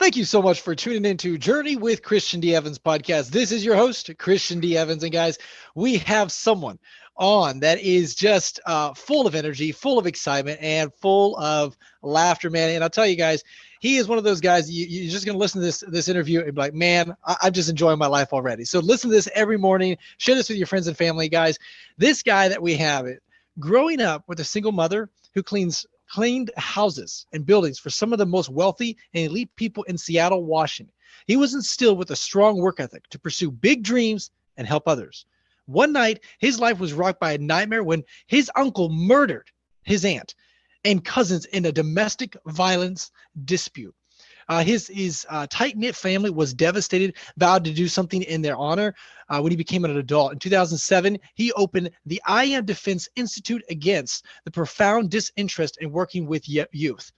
Thank you so much for tuning into Journey with Christian D. Evans podcast. This is your host, Christian D. Evans. And guys, we have someone on that is just full of energy, full of excitement, and full of laughter, man. And I'll tell you guys, he is one of those guys, you're just going to listen to this interview and be like, man, I'm just enjoying my life already. So listen to this every morning. Share this with your friends and family, guys. This guy that we have, growing up with a single mother who cleaned houses and buildings for some of the most wealthy and elite people in Seattle, Washington. He was instilled with a strong work ethic to pursue big dreams and help others. One night, his life was rocked by a nightmare when his uncle murdered his aunt and cousins in a domestic violence dispute. His tight-knit family was devastated, vowed to do something in their honor when he became an adult. In 2007, he opened the I Am Defense Institute against the profound disinterest in working with youth.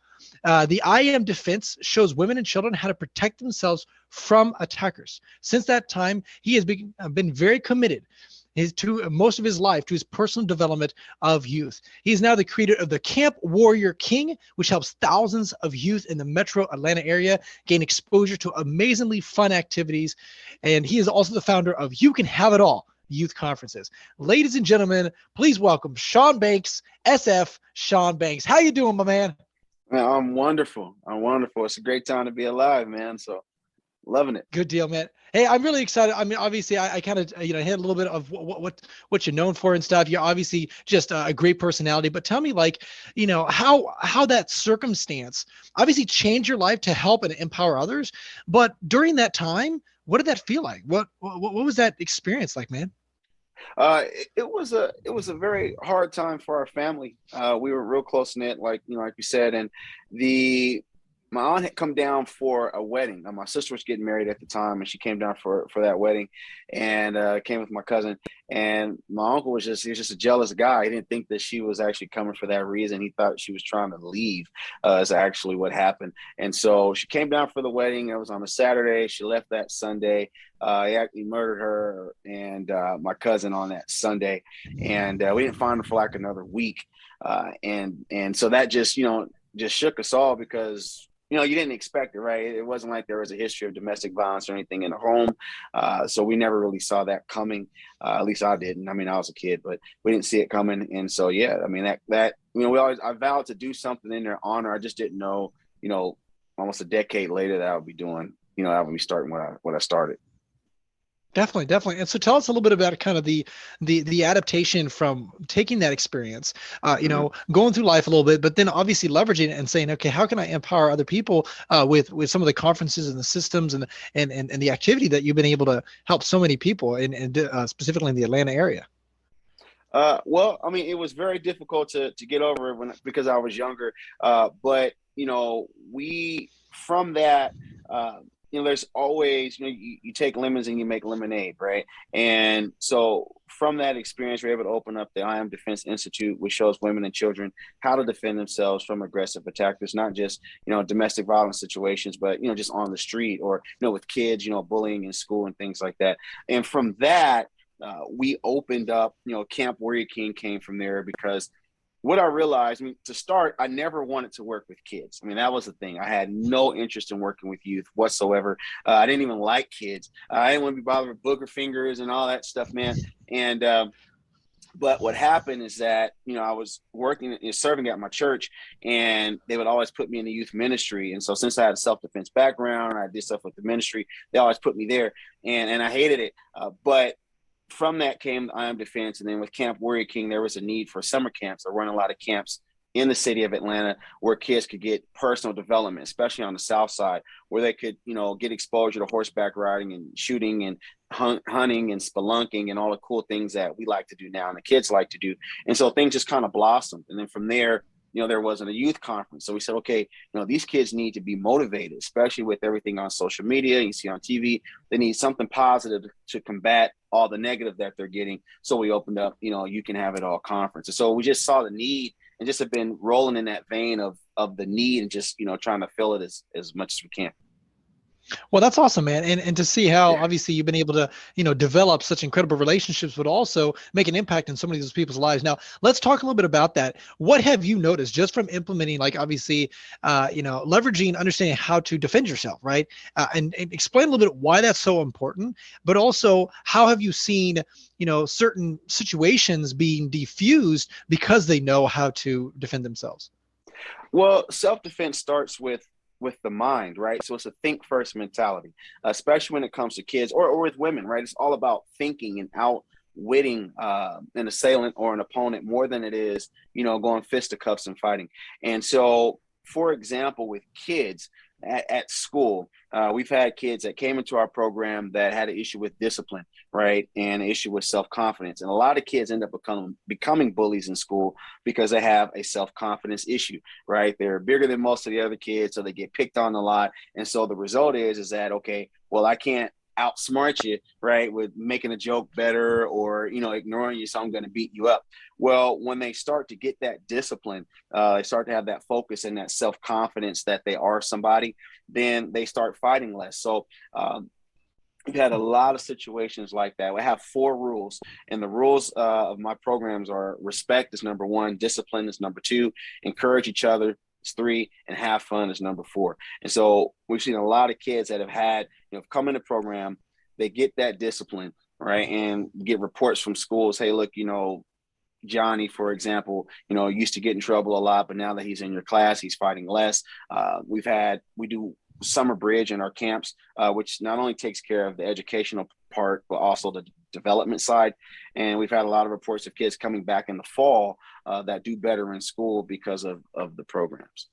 The I Am Defense shows women and children how to protect themselves from attackers. Since that time, he has been very committed to most of his life to his personal development of youth. He is now the creator of the Camp Warrior King, which helps thousands of youth in the metro Atlanta area gain exposure to amazingly fun activities. And he is also the founder of You Can Have It All youth conferences. Ladies and gentlemen, please welcome Shaun Banks, SF Shaun Banks. How you doing, my man? Man, I'm wonderful. It's a great time to be alive, man. So loving it. Good deal, man. Hey, I'm really excited. I mean, obviously, I kind of, hit a little bit of what you're known for and stuff. You're obviously just a great personality, but tell me, like, how that circumstance obviously changed your life to help and empower others. But during that time, what did that feel like? What was that experience like, man? It was a very hard time for our family. We were real close knit, like you said, and my aunt had come down for a wedding. My sister was getting married at the time, and she came down for that wedding, and came with my cousin. And my uncle was just a jealous guy. He didn't think that she was actually coming for that reason. He thought she was trying to leave. Is actually what happened. And so she came down for the wedding. It was on a Saturday. She left that Sunday. He actually murdered her and my cousin on that Sunday, and we didn't find her for like another week. And so that just shook us all because you didn't expect it, right? It wasn't like there was a history of domestic violence or anything in the home. So we never really saw that coming. At least I didn't. I mean, I was a kid, but we didn't see it coming. And so, yeah, I mean, I vowed to do something in their honor. I just didn't know, almost a decade later that I would be doing, I would be starting what I started. Definitely. And so tell us a little bit about kind of the adaptation from taking that experience, going through life a little bit, but then obviously leveraging it and saying, okay, how can I empower other people with some of the conferences and the systems and the activity that you've been able to help so many people and specifically in the Atlanta area? Well, I mean, it was very difficult to get over because I was younger. But we from that. There's always, you take lemons and you make lemonade, right? And so from that experience, we're able to open up the I Am Defense Institute, which shows women and children how to defend themselves from aggressive attackers, not just, domestic violence situations, but, just on the street or, with kids, bullying in school and things like that. And from that, we opened up, Camp Warrior King came from there because what I realized, to start, I never wanted to work with kids. I mean, that was the thing. I had no interest in working with youth whatsoever. I didn't even like kids. I didn't want to be bothered with booger fingers and all that stuff, man. And but what happened is that, I was working and serving at my church, and they would always put me in the youth ministry. And so since I had a self-defense background, and I did stuff with the ministry, they always put me there, and I hated it. But from that came I Am Defense. And then with Camp Warrior King, there was a need for summer camps. I run a lot of camps in the city of Atlanta where kids could get personal development, especially on the South Side, where they could, get exposure to horseback riding and shooting and hunting and spelunking and all the cool things that we like to do now and the kids like to do. And so things just kind of blossomed. And then from there, there wasn't a youth conference. So we said, okay, these kids need to be motivated, especially with everything on social media, you see on TV. They need something positive to combat all the negative that they're getting. So we opened up, You Can Have It All conference. And so we just saw the need and just have been rolling in that vein of the need and just, trying to fill it as much as we can. Well, that's awesome, man. And to see how Yeah. obviously you've been able to, develop such incredible relationships, but also make an impact in so many of those people's lives. Now, let's talk a little bit about that. What have you noticed just from implementing, like obviously, leveraging, understanding how to defend yourself, right? And explain a little bit why that's so important, but also how have you seen, certain situations being diffused because they know how to defend themselves? Well, self-defense starts with the mind, right? So it's a think first mentality, especially when it comes to kids or with women, right? It's all about thinking and outwitting an assailant or an opponent more than it is, going fisticuffs and fighting. And so, for example, with kids at school, we've had kids that came into our program that had an issue with discipline, right, and an issue with self-confidence. And a lot of kids end up becoming bullies in school because they have a self-confidence issue, right? They're bigger than most of the other kids, so they get picked on a lot. And so the result is that, okay, well, I can't outsmart you, right, with making a joke better or, ignoring you, so I'm going to beat you up. Well, when they start to get that discipline, they start to have that focus and that self-confidence that they are somebody, then they start fighting less. So we've had a lot of situations like that. We have 4 rules, and the rules of my programs are: respect is number 1, discipline is number 2, encourage each other is 3, and have fun is number 4. And so we've seen a lot of kids that have had, come in the program, they get that discipline, right, and get reports from schools. Hey, look, Johnny, for example, used to get in trouble a lot, but now that he's in your class, he's fighting less. We do summer bridge in our camps, which not only takes care of the educational part, but also the development side. And we've had a lot of reports of kids coming back in the fall that do better in school because of the programs.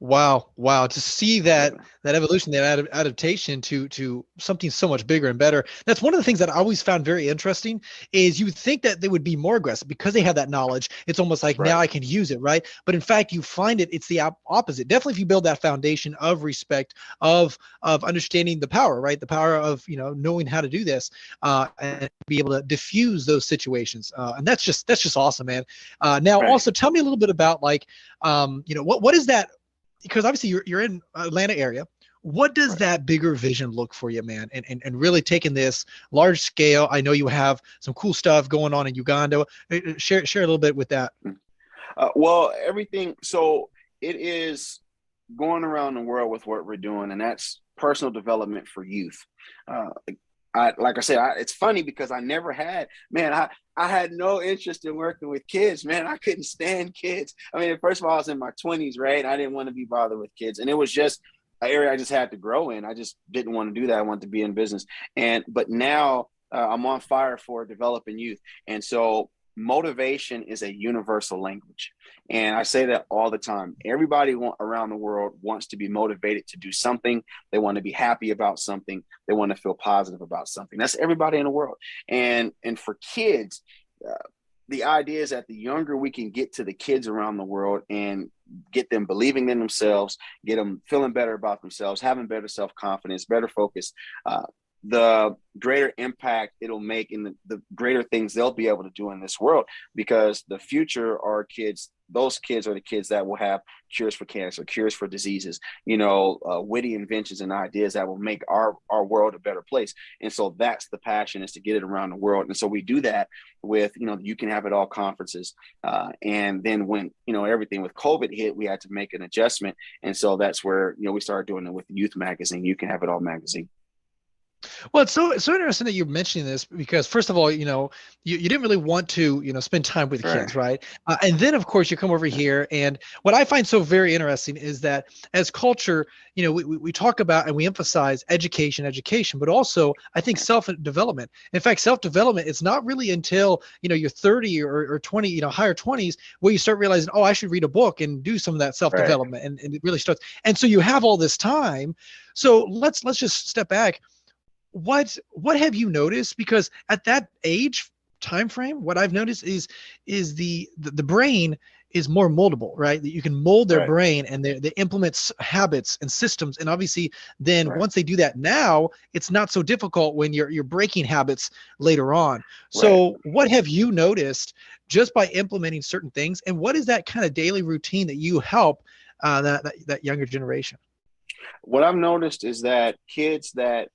Wow, wow! To see that Yeah. that evolution, that adaptation to something so much bigger and better. That's one of the things that I always found very interesting. Is you would think that they would be more aggressive because they have that knowledge. It's almost like now Right. I can use it, right? But in fact, you find it's the opposite. Definitely, if you build that foundation of respect, of understanding the power, right? The power of knowing how to do this, and be able to diffuse those situations. And that's just awesome, man. Now, Right. also tell me a little bit about like, what is that? Because obviously you're in Atlanta area. What does Right. that bigger vision look for you, man? And really taking this large scale. I know you have some cool stuff going on in Uganda. Share a little bit with that. Well, everything. So it is going around the world with what we're doing, and that's personal development for youth. Uh, like I said, it's funny because I never had, man, I had no interest in working with kids, man. I couldn't stand kids. I mean, first of all, I was in my 20s, right? I didn't want to be bothered with kids. And it was just an area I just had to grow in. I just didn't want to do that. I wanted to be in business. But now I'm on fire for developing youth. And so motivation is a universal language. And I say that all the time. Everybody around the world wants to be motivated to do something. They want to be happy about something. They want to feel positive about something. That's everybody in the world. And for kids, uh, the idea is that the younger we can get to the kids around the world and get them believing in themselves, get them feeling better about themselves, having better self-confidence, better focus, the greater impact it'll make in the greater things they'll be able to do in this world, because the future are kids. Those kids are the kids that will have cures for cancer, cures for diseases, witty inventions and ideas that will make our world a better place. And so that's the passion, is to get it around the world. And so we do that with, You Can Have It All conferences. And then when, everything with COVID hit, we had to make an adjustment. And so that's where, we started doing it with the youth magazine, You Can Have It All magazine. Well, it's so interesting that you're mentioning this because first of all, you didn't really want to, spend time with the Right. kids, right? And then of course you come over here, and what I find so very interesting is that as culture, we talk about and we emphasize education, but also I think self-development. In fact, self-development, it's not really until, you're 30 or 20, higher 20s where you start realizing, oh, I should read a book and do some of that Right. self-development, and it really starts. And so you have all this time. So let's just step back. What have you noticed? Because at that age time frame, what I've noticed is the brain is more moldable, right? That you can mold their Right. brain, and they implement habits and systems. And obviously then Right. once they do that now, it's not so difficult when you're breaking habits later on. Right. So what have you noticed just by implementing certain things? And what is that kind of daily routine that you help that younger generation? What I've noticed is that kids that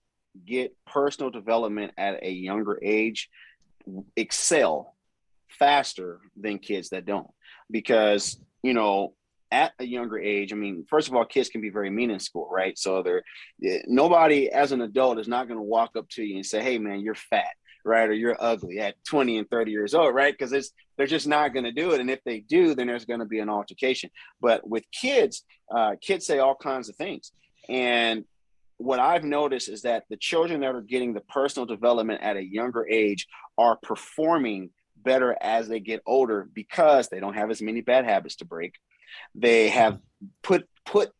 get personal development at a younger age excel faster than kids that don't, because at a younger age, I mean, first of all, kids can be very mean in school, right? So they're nobody as an adult is not going to walk up to you and say, hey man, you're fat, right? Or you're ugly at 20 and 30 years old, right? Because they're just not going to do it. And if they do, then there's going to be an altercation. But with kids, kids say all kinds of things. And what I've noticed is that the children that are getting the personal development at a younger age are performing better as they get older, because they don't have as many bad habits to break. They have put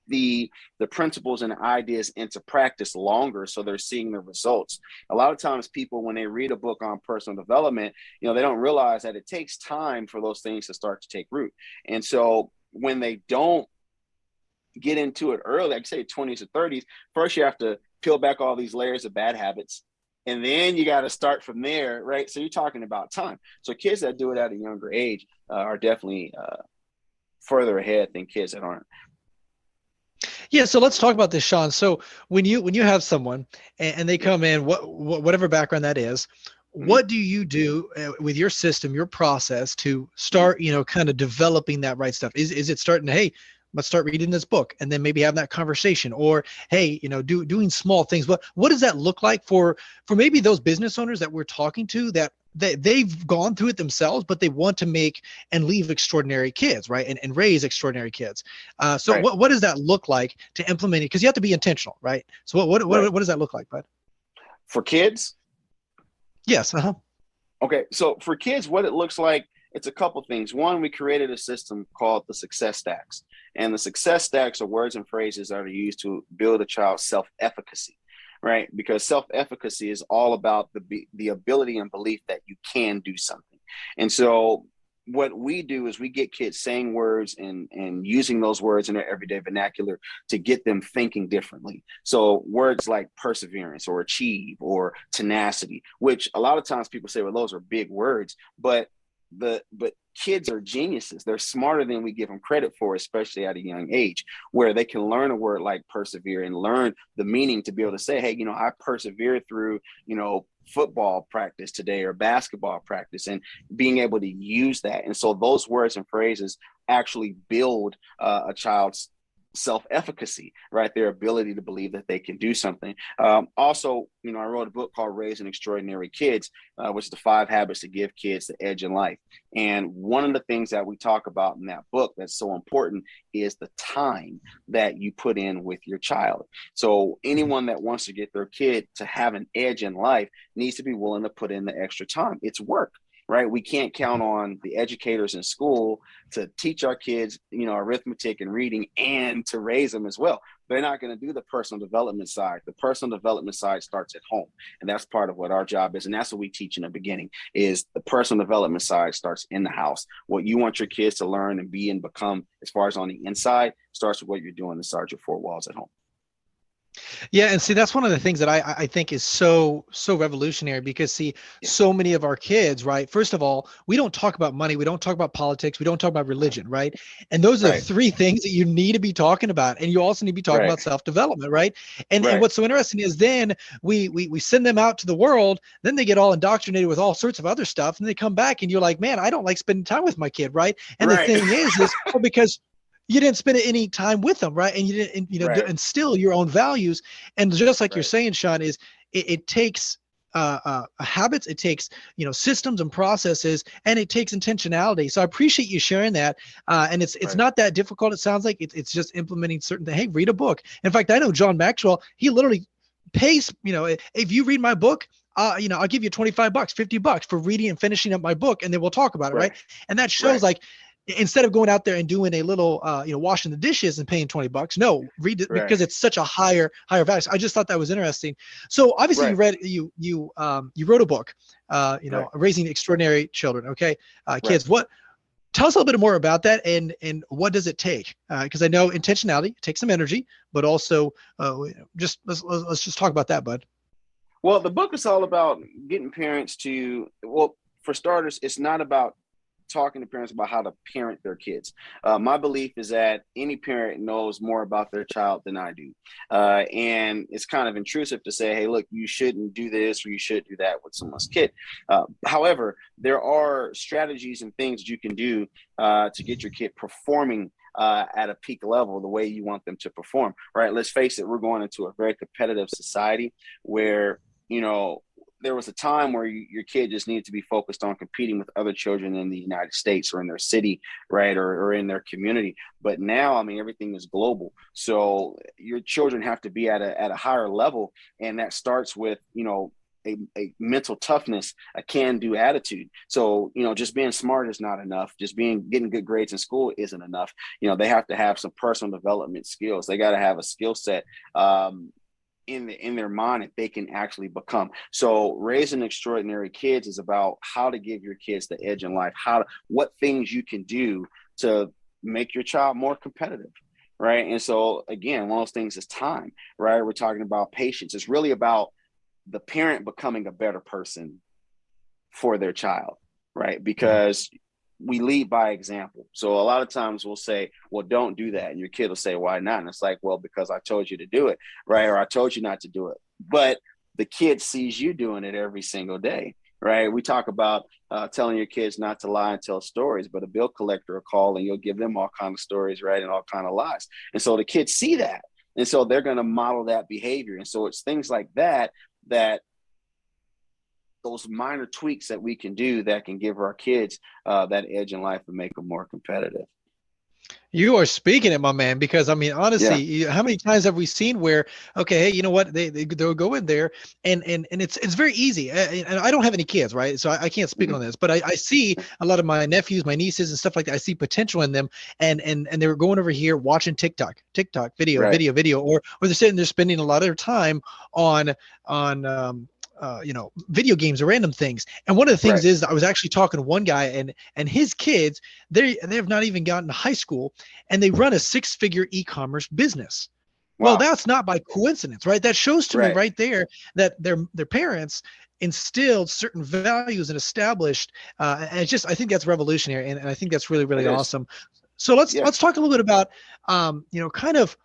the principles and ideas into practice longer, so they're seeing the results. A lot of times people, when they read a book on personal development, they don't realize that it takes time for those things to start to take root. And so when they don't get into it early, like say 20s or 30s, first you have to peel back all these layers of bad habits, and then you got to start from there, right? So you're talking about time. So kids that do it at a younger age are definitely further ahead than kids that aren't. Yeah, so let's talk about this, Shaun. So when you have someone and they come in, whatever background that is, Mm-hmm. what do you do with your system, your process to start, kind of developing that right stuff? Is it starting to, hey, let's start reading this book, and then maybe having that conversation, or hey, doing small things. What does that look like for maybe those business owners that we're talking to, that they've gone through it themselves, but they want to make and leave extraordinary kids, right? And raise extraordinary kids. So Right. what does that look like to implement it? Because you have to be intentional, right? So Right. what does that look like, bud? For kids, Yes. Uh-huh. okay. So for kids, what it looks like, it's a couple things. One, we created a system called the success stacks. And the success stacks are words and phrases that are used to build a child's self-efficacy, right? Because self-efficacy is all about the ability and belief that you can do something. And so what we do is we get kids saying words and using those words in their everyday vernacular to get them thinking differently. So words like perseverance or achieve or tenacity, which a lot of times people say, well, those are big words, but kids are geniuses. They're smarter than we give them credit for, especially at a young age, where they can learn a word like persevere and learn the meaning to be able to say, hey, I persevered through, football practice today or basketball practice, and being able to use that. And so those words and phrases actually build a child's self-efficacy, right? Their ability to believe that they can do something. Also, I wrote a book called Raising Extraordinary Kids, which is the 5 habits to give kids the edge in life. And one of the things that we talk about in that book that's so important is the time that you put in with your child. So anyone that wants to get their kid to have an edge in life needs to be willing to put in the extra time. It's work, right? We can't count on the educators in school to teach our kids, arithmetic and reading, and to raise them as well. They're not going to do the personal development side. The personal development side starts at home. And that's part of what our job is. And that's what we teach in the beginning, is the personal development side starts in the house. What you want your kids to learn and be and become as far as on the inside starts with what you're doing inside your 4 walls at home. Yeah, and see, that's one of the things that I think is so revolutionary, because see, Yeah. so many of our kids, right? First of all, we don't talk about money, we don't talk about politics, we don't talk about religion, right? And those are the Right. 3 things that you need to be talking about, and you also need to be talking Right. about self-development, right? And Right. what's so interesting is then we send them out to the world, then they get all indoctrinated with all sorts of other stuff, and they come back, and you're like, man, I don't like spending time with my kid, right? And the Right. thing is well, because you didn't spend any time with them, right? And you didn't, Right. instill your own values. And just like you're Right. saying, Shaun, is it takes habits, it takes systems and processes, and it takes intentionality. So I appreciate you sharing that. And it's Right. not that difficult. It sounds like it's just implementing certain things. Hey, read a book. In fact, I know John Maxwell. He literally pays. If you read my book, I'll give you $25, $50 for reading and finishing up my book, and then we'll talk about it, Right. right? And that shows, Right. like, instead of going out there and doing a little, washing the dishes and paying $20, no, read it, Right. because it's such a higher value. So I just thought that was interesting. So obviously Right. you wrote a book, Right. Raising Extraordinary Children. Okay. Right. Kids, tell us a little bit more about that, and what does it take? Because I know intentionality takes some energy, but also just let's just talk about that, bud. Well, the book is all about getting parents to, well, for starters, it's not about talking to parents about how to parent their kids. My belief is that any parent knows more about their child than I do. And it's kind of intrusive to say, hey, look, you shouldn't do this or you should do that with someone's kid. However, there are strategies and things that you can do to get your kid performing at a peak level the way you want them to perform, right? Let's face it, we're going into a very competitive society where, there was a time where your kid just needed to be focused on competing with other children in the United States or in their city, right, or in their community. But now, I mean, everything is global. So your children have to be at a higher level, and that starts with, a mental toughness, a can-do attitude. So, just being smart is not enough. Just getting good grades in school isn't enough. They have to have some personal development skills. They got to have a skill set in their mind that they can actually become. So raising extraordinary kids is about how to give your kids the edge in life, what things you can do to make your child more competitive. Right. And so again, one of those things is time, right? We're talking about patience. It's really about the parent becoming a better person for their child, right? Because we lead by example. So a lot of times we'll say, well, don't do that. And your kid will say, why not? And it's like, well, because I told you to do it, right? Or I told you not to do it. But the kid sees you doing it every single day, right? We talk about telling your kids not to lie and tell stories, but a bill collector will call and you'll give them all kind of stories, right? And all kind of lies. And so the kids see that. And so they're going to model that behavior. And so it's things like that those minor tweaks that we can do that can give our kids that edge in life and make them more competitive. You are speaking it, my man, because I mean, honestly, Yeah. how many times have we seen where, okay, hey, you know what? They'll go in there and it's very easy. And I don't have any kids, right? So I can't speak Mm-hmm. on this, but I see a lot of my nephews, my nieces and stuff like that. I see potential in them and they're going over here watching TikTok Right. video, or they're sitting there spending a lot of their time on video games or random things. And one of the things Right. is I was actually talking to one guy and his kids, they have not even gotten to high school and they run a 6-figure e-commerce business. Well, Wow. that's not by coincidence, right? That shows to me Right. right there that their parents instilled certain values and established, and it's just, I think that's revolutionary, and I think that's really, It really is. awesome. So let's Yeah. let's talk a little bit about, kind of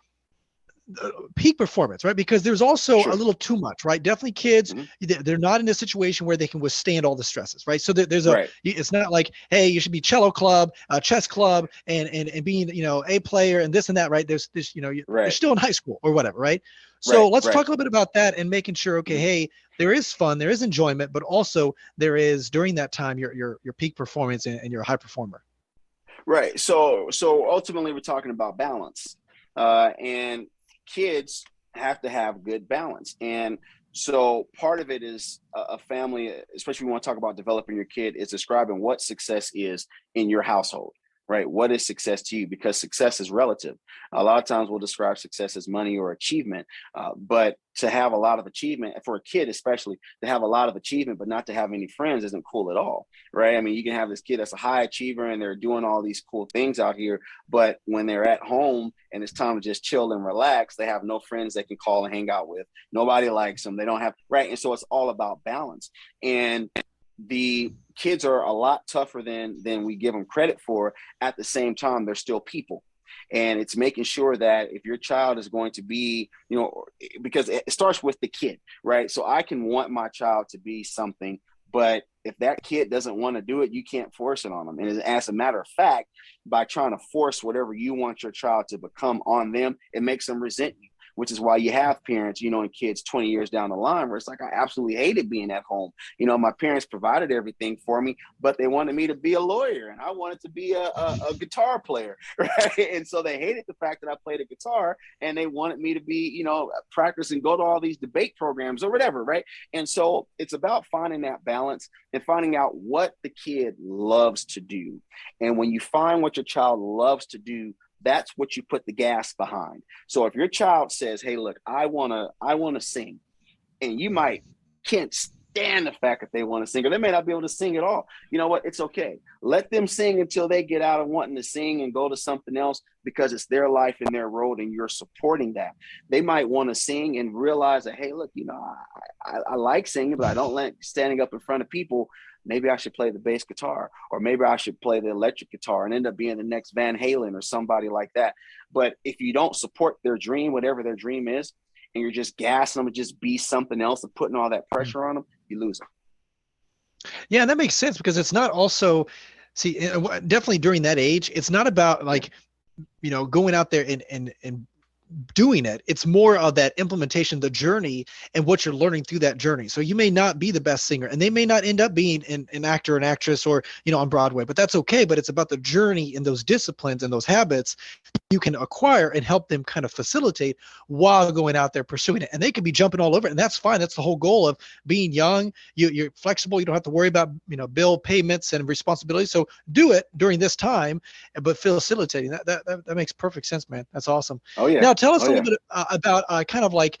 peak performance, right? Because there's also a Sure. little too much, right? Definitely kids, Mm-hmm. they're not in a situation where they can withstand all the stresses, right? So Right. it's not like, hey, you should be cello club, chess club, and being, a player and this and that, right? There's this, you're Right. still in high school or whatever, right? So Right. let's Right. talk a little bit about that and making sure, okay, Mm-hmm. hey, there is fun, there is enjoyment, but also there is during that time your peak performance and you're a high performer. Right. So ultimately, we're talking about balance, and kids have to have good balance. And so part of it is a family, especially when we want to talk about developing your kid, is describing what success is in your household. Right. What is success to you? Because success is relative. A lot of times we'll describe success as money or achievement. But to have a lot of achievement for a kid, especially to have a lot of achievement, but not to have any friends isn't cool at all. Right. I mean, you can have this kid that's a high achiever and they're doing all these cool things out here. But when they're at home and it's time to just chill and relax, they have no friends they can call and hang out with. Nobody likes them. They don't have. Right. And so it's all about balance. And the kids are a lot tougher than we give them credit for. At the same time, they're still people. And it's making sure that if your child is going to be, because it starts with the kid, right? So I can want my child to be something, but if that kid doesn't want to do it, you can't force it on them. And as a matter of fact, by trying to force whatever you want your child to become on them, it makes them resent you, which is why you have parents, and kids 20 years down the line where it's like, I absolutely hated being at home. My parents provided everything for me, but they wanted me to be a lawyer and I wanted to be a guitar player, right? And so they hated the fact that I played a guitar and they wanted me to be, practice and go to all these debate programs or whatever, right? And so it's about finding that balance and finding out what the kid loves to do. And when you find what your child loves to do, that's what you put the gas behind. So if your child says, hey, look, I want to sing, and you might can't stand the fact that they want to sing, or they may not be able to sing at all. You know what? It's okay. Let them sing until they get out of wanting to sing and go to something else, because it's their life and their road, and you're supporting that. They might want to sing and realize that, hey, look, I like singing, but I don't like standing up in front of people. Maybe I should play the bass guitar, or maybe I should play the electric guitar and end up being the next Van Halen or somebody like that. But if you don't support their dream, whatever their dream is, and you're just gassing them to just be something else and putting all that pressure on them, you lose them. Yeah, and that makes sense, because it's not also, see, definitely during that age, it's not about like, going out there and doing it. It's more of that implementation, the journey, and what you're learning through that journey. So you may not be the best singer, and they may not end up being an actor, an actress, or on Broadway, but that's okay. But it's about the journey and those disciplines and those habits you can acquire and help them kind of facilitate while going out there pursuing it. And they could be jumping all over it, and that's fine. That's the whole goal of being young. You're flexible. You don't have to worry about bill payments and responsibilities. So do it during this time, but facilitating that makes perfect sense, man. That's awesome. Oh yeah. Now tell us Oh a yeah. little bit about kind of like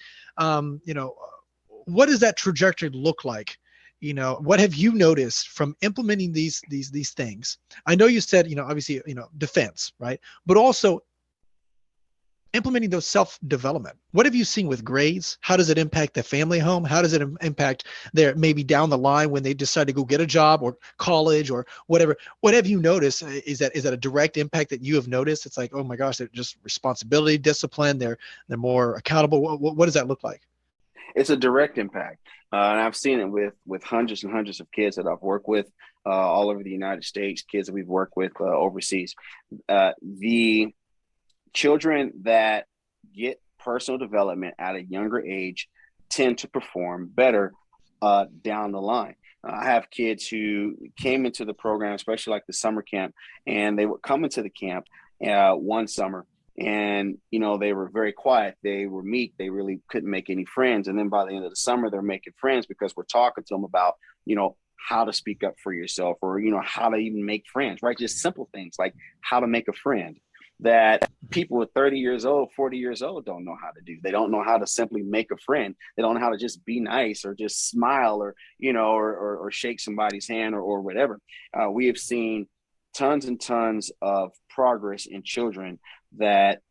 what does that trajectory look like? What have you noticed from implementing these things? I know you said, obviously, defense, right? But also implementing those self-development. What have you seen with grades? How does it impact the family home? How does it impact their maybe down the line when they decide to go get a job or college or whatever? What have you noticed? Is that a direct impact that you have noticed? It's like, oh my gosh, they're just responsibility, discipline. They're more accountable. What does that look like? It's a direct impact. And I've seen it with hundreds and hundreds of kids that I've worked with all over the United States, kids that we've worked with overseas. The children that get personal development at a younger age tend to perform better down the line. I have kids who came into the program, especially like the summer camp, and they would come into the camp one summer, and they were very quiet, they were meek, they really couldn't make any friends. And then by the end of the summer, they're making friends because we're talking to them about how to speak up for yourself, or how to even make friends, right? Just simple things like how to make a friend that people with 30 years old, 40 years old don't know how to do. They don't know how to simply make a friend. They don't know how to just be nice or just smile, or or shake somebody's hand, or whatever. We have seen tons and tons of progress in children that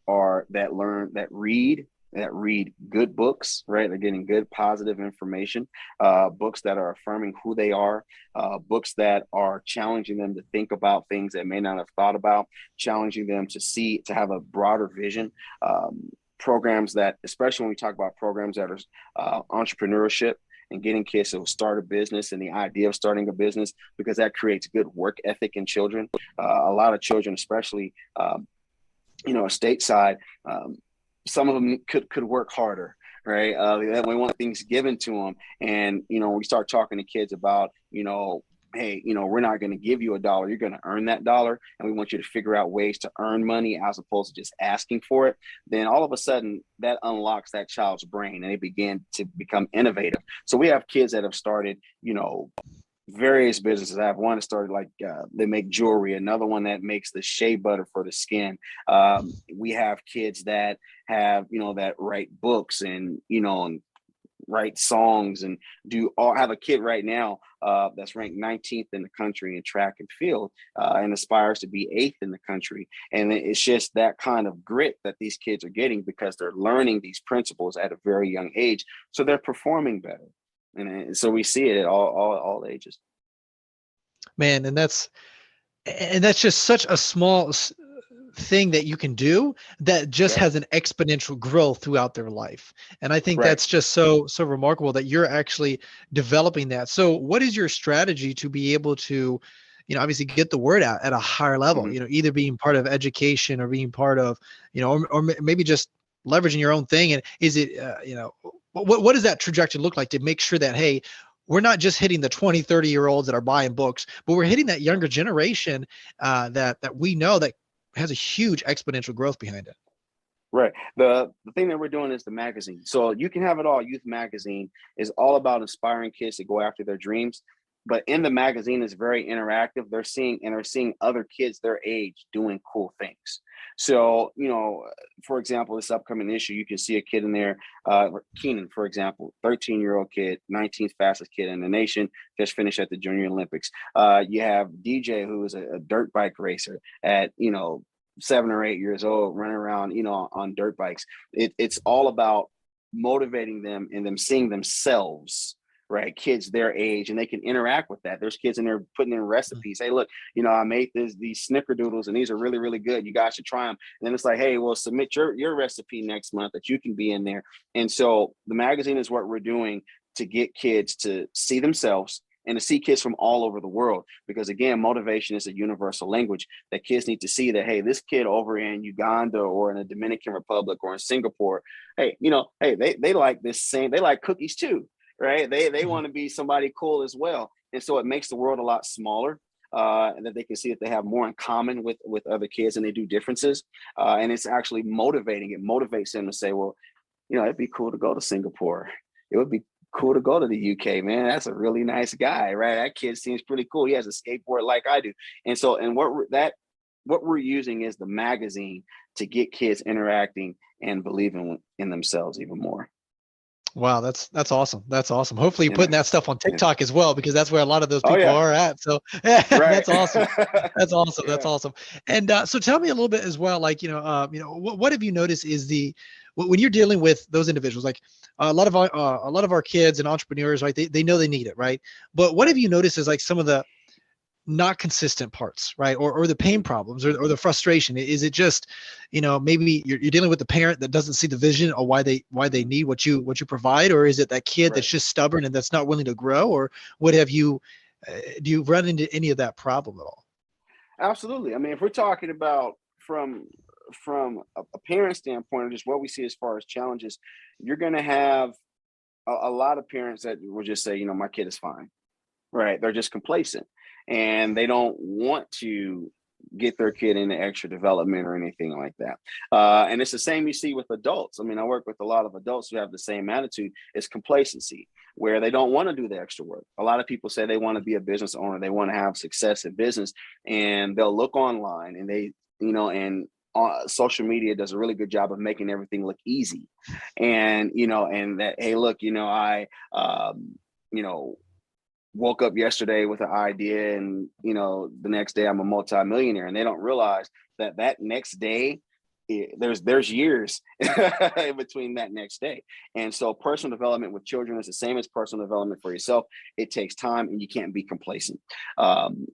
learn, that read good books, right? They're getting good positive information, books that are affirming who they are, books that are challenging them to think about things that may not have thought about, challenging them to have a broader vision. Programs that, especially when we talk about programs that are entrepreneurship, and getting kids to start a business, and the idea of starting a business, because that creates good work ethic in children. A lot of children, especially, stateside, some of them could work harder, right? We want things given to them. And, we start talking to kids about, hey, we're not going to give you $1. You're going to earn that dollar. And we want you to figure out ways to earn money as opposed to just asking for it. Then all of a sudden that unlocks that child's brain, and they begin to become innovative. So we have kids that have started, various businesses. I have one that started they make jewelry, another one that makes the shea butter for the skin. We have kids that have, that write books and, and write songs, and have a kid right now that's ranked 19th in the country in track and field, and aspires to be 8th in the country. And it's just that kind of grit that these kids are getting because they're learning these principles at a very young age. So they're performing better. And so we see it at all ages. Man, and that's just such a small thing that you can do that just has an exponential growth throughout their life. And I think that's just so remarkable that you're actually developing that. So what is your strategy to be able to, obviously get the word out at a higher level, Mm-hmm. Either being part of education or being part of, or maybe just leveraging your own thing? And is it, what does that trajectory look like to make sure that, hey, we're not just hitting the 20, 30-year-olds that are buying books, but we're hitting that younger generation that we know that has a huge exponential growth behind it. Right. The thing that we're doing is the magazine. So You Can Have It All Youth Magazine is all about inspiring kids to go after their dreams. but in the magazine is very interactive. They're seeing other kids their age doing cool things. So, for example, this upcoming issue, you can see a kid in there, Keenan, for example, 13-year-old kid, 19th fastest kid in the nation, just finished at the Junior Olympics. You have DJ, who is a dirt bike racer at, 7 or 8 years old, running around, on dirt bikes. It's all about motivating them and them seeing themselves, right? Kids their age, and they can interact with that. There's kids in there putting in recipes. Hey, look, I made these snickerdoodles and these are really, really good. You guys should try them. And then it's like, hey, well, submit your recipe next month that you can be in there. And so the magazine is what we're doing to get kids to see themselves and to see kids from all over the world. Because again, motivation is a universal language that kids need to see that, hey, this kid over in Uganda or in the Dominican Republic or in Singapore, hey, they like this same, they like cookies too, right? They want to be somebody cool as well. And so it makes the world a lot smaller, and that they can see that they have more in common with other kids and they do differences. And it's actually motivating. It motivates them to say, well, it'd be cool to go to Singapore. It would be cool to go to the UK, man. That's a really nice guy, right? That kid seems pretty cool. He has a skateboard like I do. And so, and what we're using is the magazine to get kids interacting and believing in themselves even more. Wow, that's awesome. That's awesome. Hopefully you're putting that stuff on TikTok as well, because that's where a lot of those people are at. So that's awesome. That's awesome. That's awesome. And so tell me a little bit as well, like, what have you noticed is when you're dealing with those individuals, like a lot of our kids and entrepreneurs, right? They know they need it, right? But what have you noticed is like some of the not consistent parts, right? Or the pain problems or the frustration? Is it just, maybe you're dealing with the parent that doesn't see the vision or why they need what you provide? Or is it that kid that's just stubborn and that's not willing to grow? Or what have you, do you run into any of that problem at all? Absolutely. I mean, if we're talking about from a parent standpoint, or just what we see as far as challenges, you're going to have a lot of parents that will just say, my kid is fine, right? They're just complacent and they don't want to get their kid into extra development or anything like that. And it's the same you see with adults. I mean, I work with a lot of adults who have the same attitude. It's complacency, where they don't want to do the extra work. A lot of people say they want to be a business owner. They want to have success in business, and they'll look online and they, and social media does a really good job of making everything look easy. And, and that, hey, look, I, woke up yesterday with an idea and, the next day I'm a multimillionaire, and they don't realize that next day, there's years in between that next day. And so personal development with children is the same as personal development for yourself. It takes time and you can't be complacent.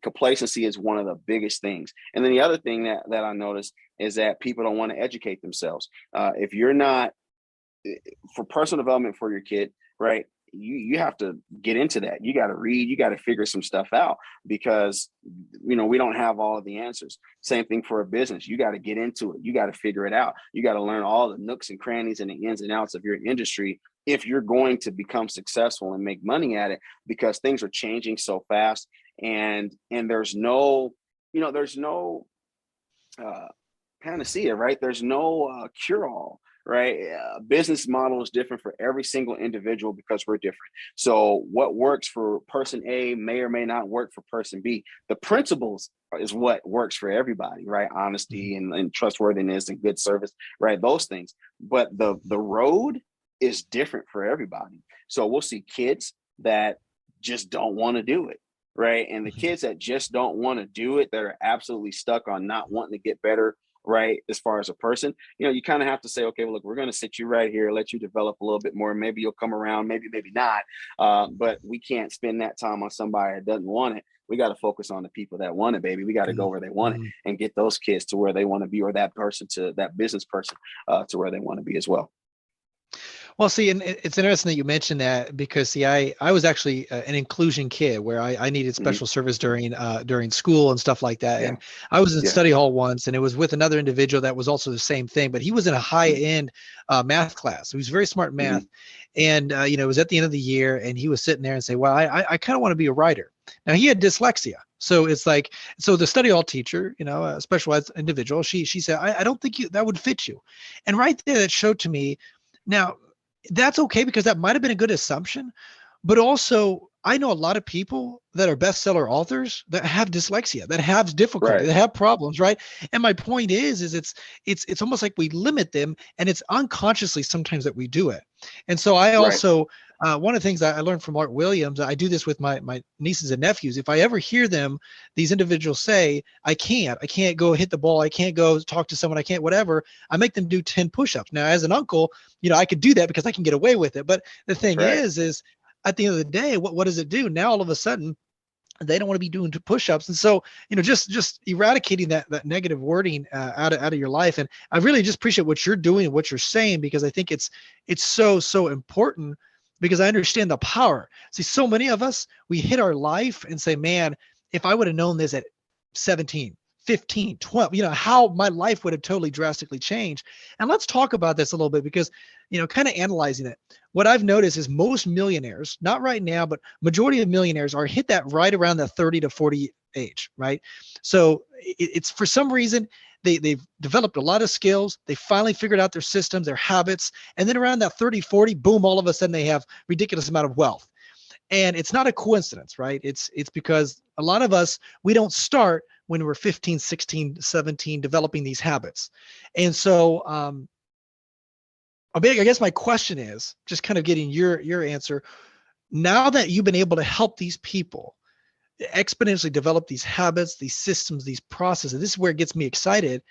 Complacency is one of the biggest things. And then the other thing that I noticed is that people don't want to educate themselves. If you're not, for personal development for your kid, right? You have to get into that. You got to read, you got to figure some stuff out, because, we don't have all of the answers. Same thing for a business. You got to get into it. You got to figure it out. You got to learn all the nooks and crannies and the ins and outs of your industry if you're going to become successful and make money at it, because things are changing so fast, and there's no, panacea, right? There's no cure-all. Right. Business model is different for every single individual because we're different. So what works for person A may or may not work for person B. The principles is what works for everybody, right? Honesty and trustworthiness and good service, right? Those things. But the road is different for everybody. So we'll see kids that just don't want to do it. Right. And the kids that just don't want to do it, that are absolutely stuck on not wanting to get better, right, as far as a person, you kind of have to say, okay, well, look, we're going to sit you right here, let you develop a little bit more. Maybe you'll come around, maybe not. But we can't spend that time on somebody that doesn't want it. We got to focus on the people that want it, baby. We got to go where they want it and get those kids to where they want to be, or that person to that business person to where they want to be as well. Well, see, and it's interesting that you mentioned that, because see, I was actually an inclusion kid where I needed special service during school and stuff like that. And I was in study hall once, and it was with another individual that was also the same thing, but he was in a high end math class. He was very smart in math. And, it was at the end of the year, and he was sitting there and say, well, I kind of want to be a writer. Now he had dyslexia. So it's like, so the study hall teacher, a specialized individual, she said, I don't think that would fit you. And right there, that showed to me, now, that's okay, because that might have been a good assumption, But also, I know a lot of people that are bestseller authors that have dyslexia, that have difficulty, Right. that have problems, right? And my point is it's almost like we limit them, and it's unconsciously sometimes that we do it. And so I Right. also one of the things I learned from Art Williams, I do this with my nieces and nephews. If I ever hear them, these individuals say, I can't go hit the ball, I can't go talk to someone, I can't whatever, I make them do 10 push-ups. Now, as an uncle, I could do that because I can get away with it. But the thing Right. is at the end of the day, what does it do? Now all of a sudden they don't want to be doing push-ups. And so, just eradicating that negative wording out of your life. And I really just appreciate what you're doing and what you're saying, because I think it's so important, because I understand the power. See, so many of us, we hit our life and say, man, if I would have known this at 17, 15, 12, how my life would have totally drastically changed. And let's talk about this a little bit, because kind of analyzing it, what I've noticed is most millionaires, not right now, but majority of millionaires are hit that right around the 30 to 40 age, right? So it's for some reason they've developed a lot of skills. They finally figured out their systems, their habits. And then around that 30, 40, boom, all of a sudden they have ridiculous amount of wealth. And it's not a coincidence, right? It's because a lot of us, we don't start when we're 15, 16, 17 developing these habits. And so I guess my question is just kind of getting your answer. Now that you've been able to help these people exponentially develop these habits, these systems, these processes, this is where it gets me excited.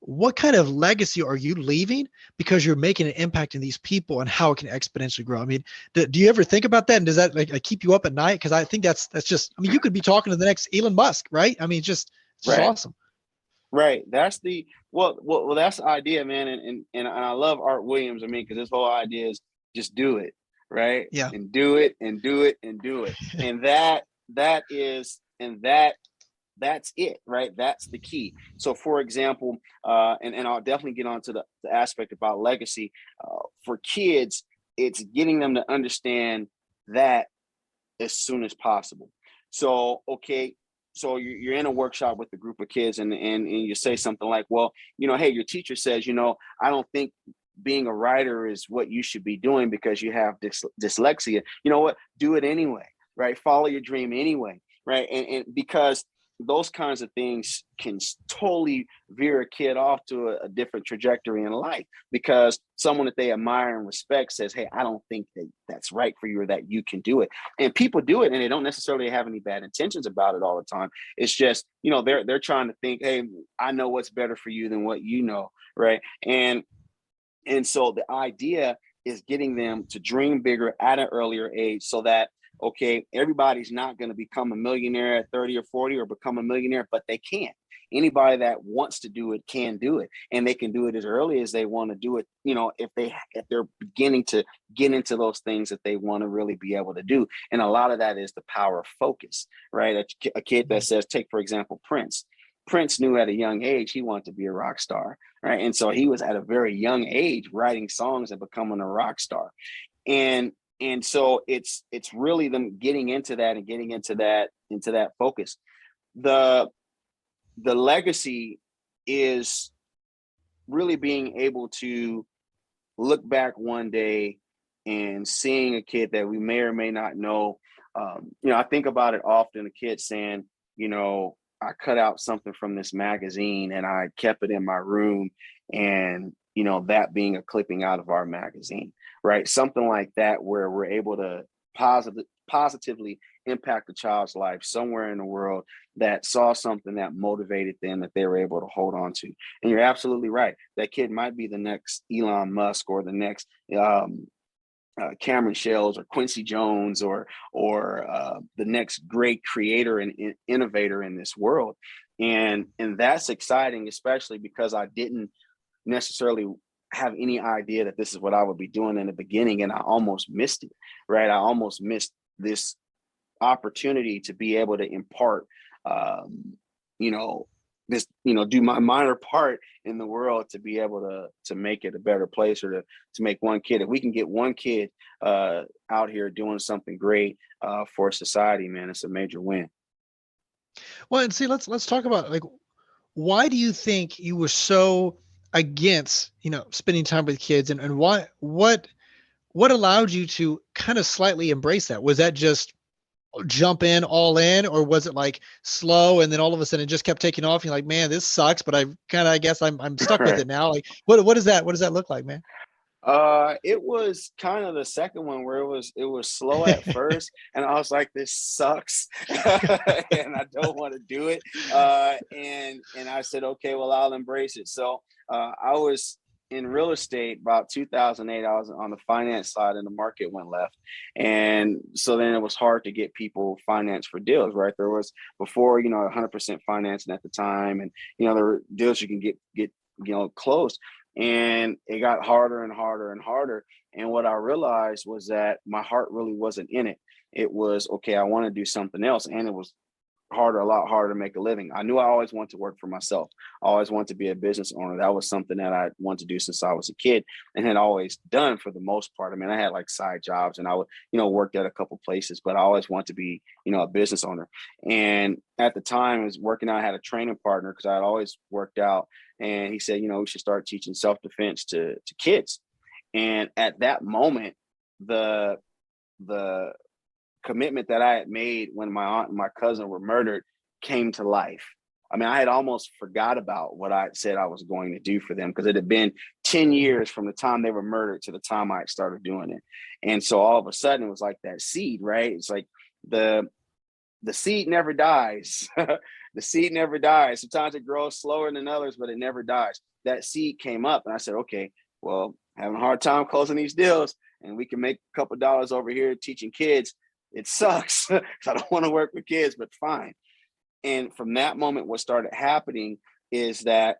What kind of legacy are you leaving because you're making an impact in these people and how it can exponentially grow? I mean, do you ever think about that? And does that like keep you up at night? Because I think that's just, I mean, you could be talking to the next Elon Musk, right? I mean, it's just Right. awesome. Right. That's the well. That's the idea, man. And I love Art Williams. I mean, because his whole idea is just do it, right? Yeah. And do it, and do it, and do it. And that is, and that's it, right? That's the key. So, for example, and I'll definitely get on to the aspect about legacy. For kids, it's getting them to understand that as soon as possible. So, okay, so you're in a workshop with a group of kids, and you say something like, well, hey, your teacher says, I don't think being a writer is what you should be doing because you have dyslexia. You know what? Do it anyway, right? Follow your dream anyway, right? And because those kinds of things can totally veer a kid off to a different trajectory in life, because someone that they admire and respect says, hey, I don't think that that's right for you, or that you can do it. And people do it, and they don't necessarily have any bad intentions about it all the time. It's just, they're trying to think, hey, I know what's better for you than what you know, right? And so the idea is getting them to dream bigger at an earlier age, so that, okay, everybody's not going to become a millionaire at 30 or 40 or become a millionaire, but they can. Anybody that wants to do it can do it, and they can do it as early as they want to do it. If they're beginning to get into those things that they want to really be able to do. And a lot of that is the power of focus, right? A kid that says, take for example, Prince. Prince knew at a young age he wanted to be a rock star, right? And so he was at a very young age writing songs and becoming a rock star. And and so it's really them getting into that and getting into that focus. The the legacy is really being able to look back one day and seeing a kid that we may or may not know. I think about it often, a kid saying, I cut out something from this magazine and I kept it in my room, and that being a clipping out of our magazine, right? Something like that, where we're able to positively impact a child's life somewhere in the world that saw something that motivated them, that they were able to hold on to. And you're absolutely right. That kid might be the next Elon Musk, or the next Cameron Shells, or Quincy Jones, or the next great creator and innovator in this world. And that's exciting, especially because I didn't necessarily have any idea that this is what I would be doing in the beginning, and I almost missed it, right? I almost missed this opportunity to be able to impart, you know, do my minor part in the world, to be able to make it a better place, or to make one kid. If we can get one kid out here doing something great for society, man, it's a major win. Well, and see, let's talk about, like, why do you think you were so against, spending time with kids, and what what allowed you to kind of slightly embrace that? Was that just jump in all in, or was it like slow and then all of a sudden it just kept taking off? You're like, man, this sucks, but I kind of, I guess I'm stuck with Right. it now. Like, what does that look like, man? It was kind of the second one where it was slow at first, and I was like, "This sucks," and I don't want to do it. And I said, "Okay, well, I'll embrace it." So I was in real estate about 2008. I was on the finance side, and the market went left, and so then it was hard to get people finance for deals. Right, there was before 100% financing at the time, and there were deals you can get closed, and it got harder and harder and harder. And what I realized was that my heart really wasn't in it. It was, okay, I want to do something else. And it was a lot harder to make a living. I knew I always wanted to work for myself. I always wanted to be a business owner. That was something that I wanted to do since I was a kid and had always done for the most part. I mean, I had like side jobs and I would, worked at a couple places, but I always wanted to be, a business owner. And at the time I was working out, I had a training partner because I had always worked out. And he said, we should start teaching self-defense to kids. And at that moment, the the commitment that I had made when my aunt and my cousin were murdered came to life. I mean, I had almost forgot about what I said I was going to do for them because it had been 10 years from the time they were murdered to the time I started doing it. And so all of a sudden it was like that seed, right? It's like the seed never dies. The seed never dies. Sometimes it grows slower than others, but it never dies. That seed came up and I said, okay, well, having a hard time closing these deals and we can make a couple of dollars over here teaching kids. It sucks because I don't want to work with kids, but fine. And from that moment, what started happening is that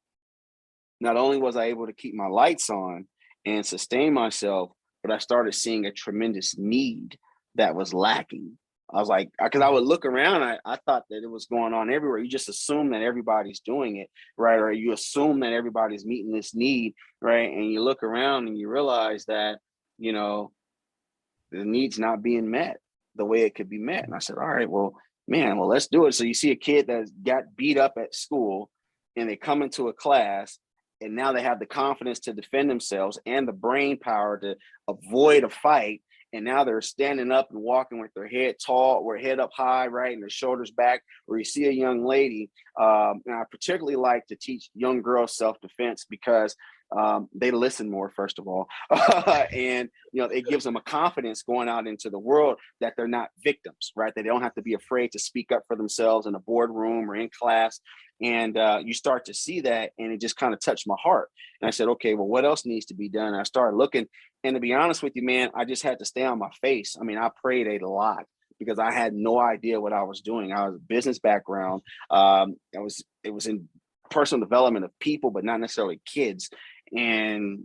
not only was I able to keep my lights on and sustain myself, but I started seeing a tremendous need that was lacking. I was like, because I would look around, I thought that it was going on everywhere. You just assume that everybody's doing it, right? Or you assume that everybody's meeting this need, right? And you look around and you realize that, the need's not being met the way it could be met. And I said, all right, well, man, well, let's do it. So you see a kid that got beat up at school and they come into a class and now they have the confidence to defend themselves and the brain power to avoid a fight. And now they're standing up and walking with their head tall or head up high, right, and their shoulders back. Or you see a young lady, and I particularly like to teach young girls self-defense because they listen more, first of all, and it gives them a confidence going out into the world that they're not victims, right? They don't have to be afraid to speak up for themselves in a boardroom or in class. And you start to see that, and it just kind of touched my heart. And I said, okay, well, what else needs to be done? And I started looking, and to be honest with you, man, I just had to stay on my face. I mean, I prayed a lot because I had no idea what I was doing. I was a business background. It was in personal development of people, but not necessarily kids. And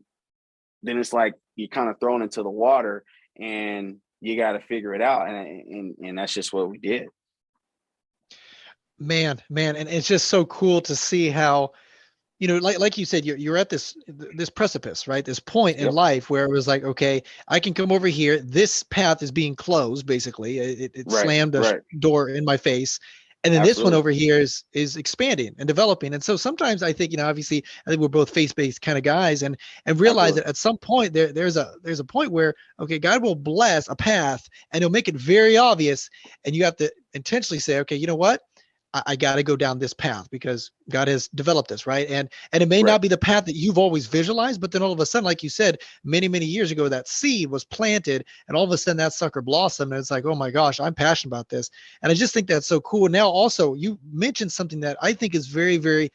then it's like you're kind of thrown into the water, and you got to figure it out. And that's just what we did. Man, and it's just so cool to see how, like you said, you're at this precipice, right? This point in Yep. life where it was like, okay, I can come over here. This path is being closed, basically. It Right. slammed a Right. door in my face. And then this one Absolutely. over here is expanding and developing. And so sometimes I think, obviously, I think we're both faith-based kind of guys, and realize Absolutely. that at some point there's a point where, okay, God will bless a path and he'll make it very obvious. And you have to intentionally say, okay, you know what? I got to go down this path because God has developed this, right? And it may Right. not be the path that you've always visualized, but then all of a sudden, like you said, many years ago, that seed was planted, and all of a sudden that sucker blossomed, and it's like, oh my gosh, I'm passionate about this, and I just think that's so cool. Now, also, you mentioned something that I think is very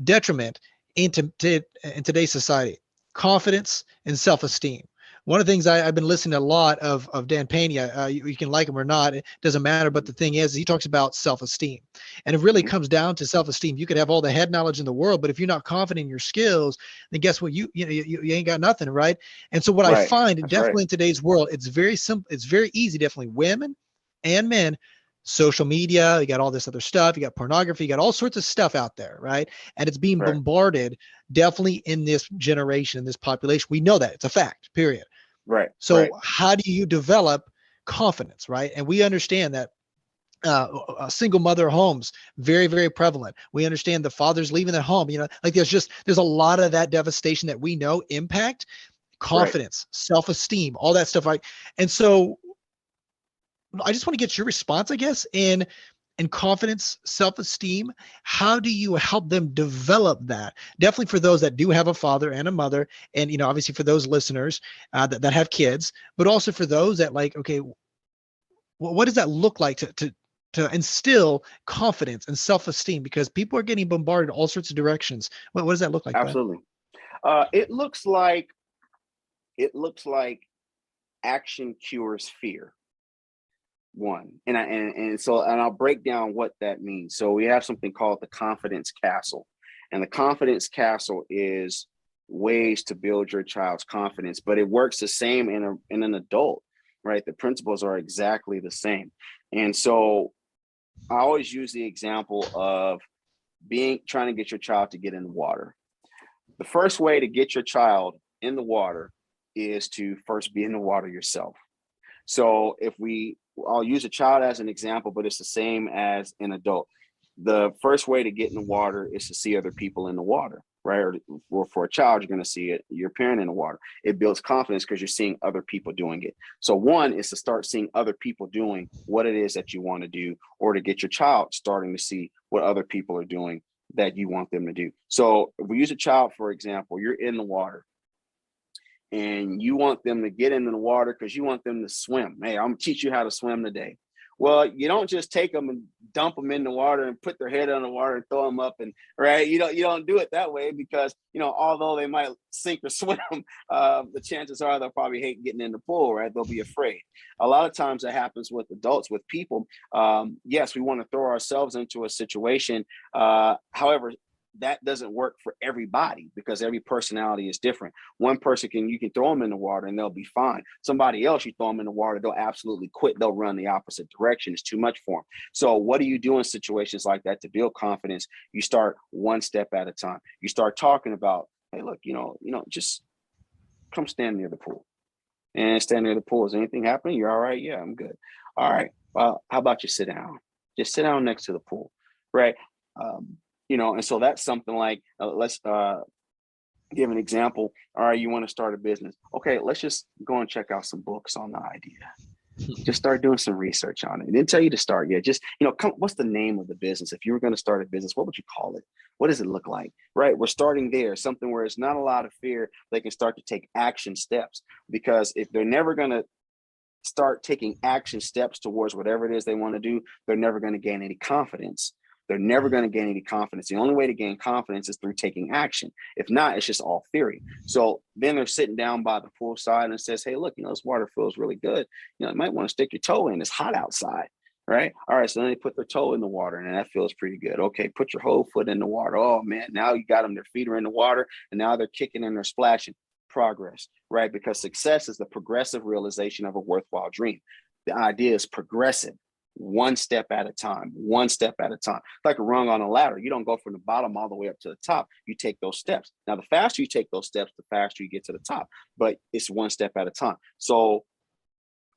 detriment in today's society: confidence and self-esteem. One of the things I've been listening to a lot of Dan Pena, you can like him or not, it doesn't matter. But the thing is, he talks about self-esteem, and it really Mhm. comes down to self-esteem. You could have all the head knowledge in the world, but if you're not confident in your skills, then guess what? You ain't got nothing, right? And so what I Right. find, That's right. definitely in today's world, it's very simple. It's very easy, definitely women and men. Social media, you got all this other stuff, you got pornography, you got all sorts of stuff out there, right? And it's being Right. bombarded definitely in this generation, in this population. We know that it's a fact, period. Right. So Right. how do you develop confidence, right? And we understand that single mother homes, very prevalent. We understand the fathers leaving the home, like there's a lot of that devastation that we know impact Right. confidence, self-esteem, all that stuff. Like, and so I just want to get your response, I guess, in confidence, self-esteem. How do you help them develop that? Definitely for those that do have a father and a mother, and obviously for those listeners that have kids, but also for those that like, okay, what does that look like to instill confidence and self-esteem? Because people are getting bombarded all sorts of directions. What does that look like, bud? Absolutely. It looks like action cures fear. One, and I'll break down what that means. So we have something called the confidence castle, and the confidence castle is ways to build your child's confidence, but it works the same in an adult, right? The principles are exactly the same. And so I always use the example of trying to get your child to get in the water. The first way to get your child in the water is to first be in the water yourself. So I'll use a child as an example, but it's the same as an adult. The first way to get in the water is to see other people in the water, right? Or for a child, you're going to see your parent in the water. It builds confidence because you're seeing other people doing it. So one is to start seeing other people doing what it is that you want to do, or to get your child starting to see what other people are doing that you want them to do. So if we use a child, for example, you're in the water and you want them to get into the water because you want them to swim. Hey, I'm gonna teach you how to swim today. Well, you don't just take them and dump them in the water and put their head on the water and throw them up, and right. You don't do it that way, because although they might sink or swim, the chances are they'll probably hate getting in the pool, right? They'll be afraid. A lot of times that happens with adults, with people. Yes, we want to throw ourselves into a situation. However, that doesn't work for everybody, because every personality is different. One person you can throw them in the water and they'll be fine. Somebody else, you throw them in the water, they'll absolutely quit. They'll run the opposite direction. It's too much for them. So what do you do in situations like that to build confidence? You start one step at a time. You start talking about, hey, look, just come stand near the pool. And stand near the pool. Is anything happening? You're all right? Yeah, I'm good. All right. Well, how about you sit down? Just sit down next to the pool, right? And so that's something like, let's give an example. All right, you want to start a business. Okay, let's just go and check out some books on the idea. Just start doing some research on it. It didn't tell you to start yet. Just, what's the name of the business? If you were going to start a business, what would you call it? What does it look like? Right? We're starting there, something where it's not a lot of fear. They can start to take action steps, because if they're never going to start taking action steps towards whatever it is they want to do, they're never going to gain any confidence. They're never going to gain any confidence. The only way to gain confidence is through taking action. If not, it's just all theory. So then they're sitting down by the poolside and says, hey, look, this water feels really good. You might want to stick your toe in. It's hot outside, right? All right, so then they put their toe in the water, and that feels pretty good. Okay, put your whole foot in the water. Oh, man, now you got them. Their feet are in the water, and now they're kicking and they're splashing. Progress, right? Because success is the progressive realization of a worthwhile dream. The idea is progressive. One step at a time, one step at a time. Like a rung on a ladder. You don't go from the bottom all the way up to the top. You take those steps. Now, the faster you take those steps, the faster you get to the top, but it's one step at a time. So